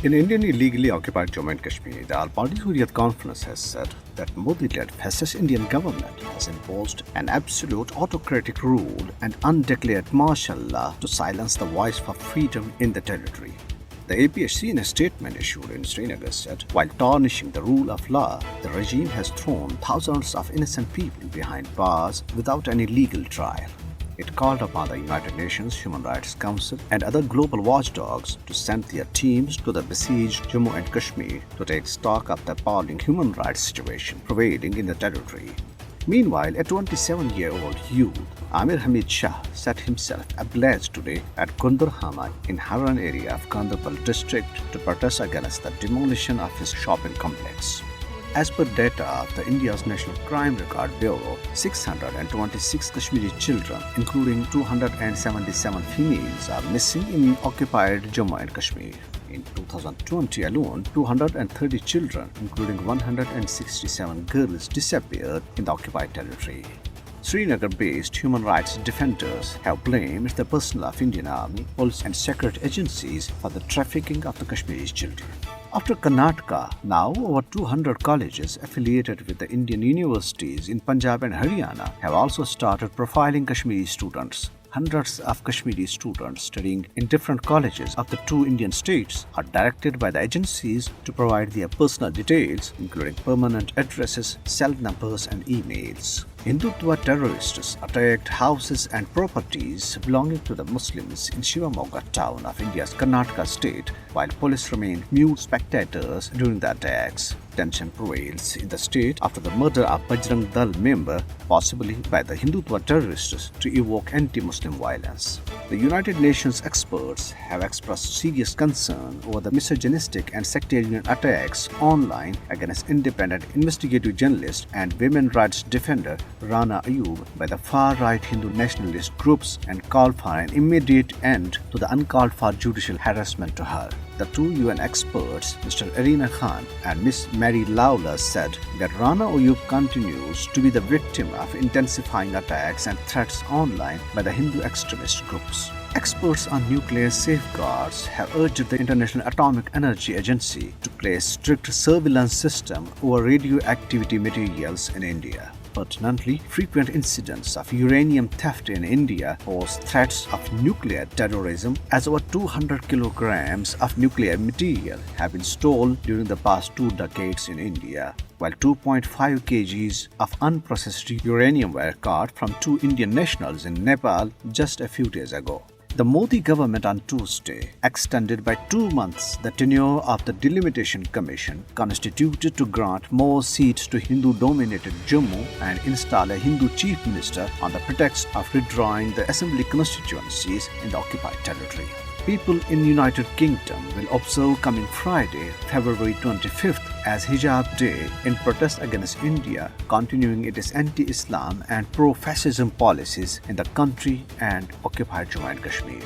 In Indian illegally occupied Jammu and Kashmir, the Al-Party-Hurriyat conference has said that Modi-led fascist Indian government has imposed an absolute autocratic rule and undeclared martial law to silence the voice for freedom in the territory. The APHC in a statement issued in Srinagar said, while tarnishing the rule of law, the regime has thrown thousands of innocent people behind bars without any legal trial. It called upon the United Nations Human Rights Council and other global watchdogs to send their teams to the besieged Jammu and Kashmir to take stock of the appalling human rights situation prevailing in the territory. Meanwhile, a 27-year-old youth, Amir Hamid Shah, set himself ablaze today at Gundurhama in Haran area of Gandarbal district to protest against the demolition of his shopping complex. As per data of the India's National Crime Record Bureau, 626 Kashmiri children, including 277 females, are missing in occupied Jammu and Kashmir. In 2020 alone, 230 children, including 167 girls, disappeared in the occupied territory. Srinagar-based human rights defenders have blamed the personnel of Indian Army, police and security agencies for the trafficking of the Kashmiri children. After Karnataka, now over 200 colleges affiliated with the Indian universities in Punjab and Haryana have also started profiling Kashmiri students. Hundreds of Kashmiri students studying in different colleges of the two Indian states are directed by the agencies to provide their personal details, including permanent addresses, cell numbers, and emails. Hindutva terrorists attacked houses and properties belonging to the Muslims in Shivamogga town of India's Karnataka state, while police remained mute spectators during the attacks. Tension prevails in the state after the murder of Bajrang Dal member, possibly by the Hindutva terrorists, to evoke anti-Muslim violence. The United Nations experts have expressed serious concern over the misogynistic and sectarian attacks online against independent investigative journalist and women's rights defender Rana Ayub by the far-right Hindu nationalist groups and called for an immediate end to the uncalled-for judicial harassment to her. The two UN experts, Mr. Arina Khan and Ms. Mary Lawler, said that Rana Ayub continues to be the victim of intensifying attacks and threats online by the Hindu extremist groups. Experts on nuclear safeguards have urged the International Atomic Energy Agency to place strict surveillance system over radioactivity materials in India. Pertinently, frequent incidents of uranium theft in India pose threats of nuclear terrorism, as over 200 kilograms of nuclear material have been stolen during the past 2 decades in India, while 2.5 kgs of unprocessed uranium were caught from 2 Indian nationals in Nepal just a few days ago. The Modi government on Tuesday extended by 2 months the tenure of the Delimitation Commission constituted to grant more seats to Hindu-dominated Jammu and install a Hindu chief minister on the pretext of redrawing the assembly constituencies in the occupied territory. People in United Kingdom will observe coming Friday, February 25th as Hijab Day in protest against India continuing its anti-Islam and pro-fascism policies in the country and occupied Jammu and Kashmir.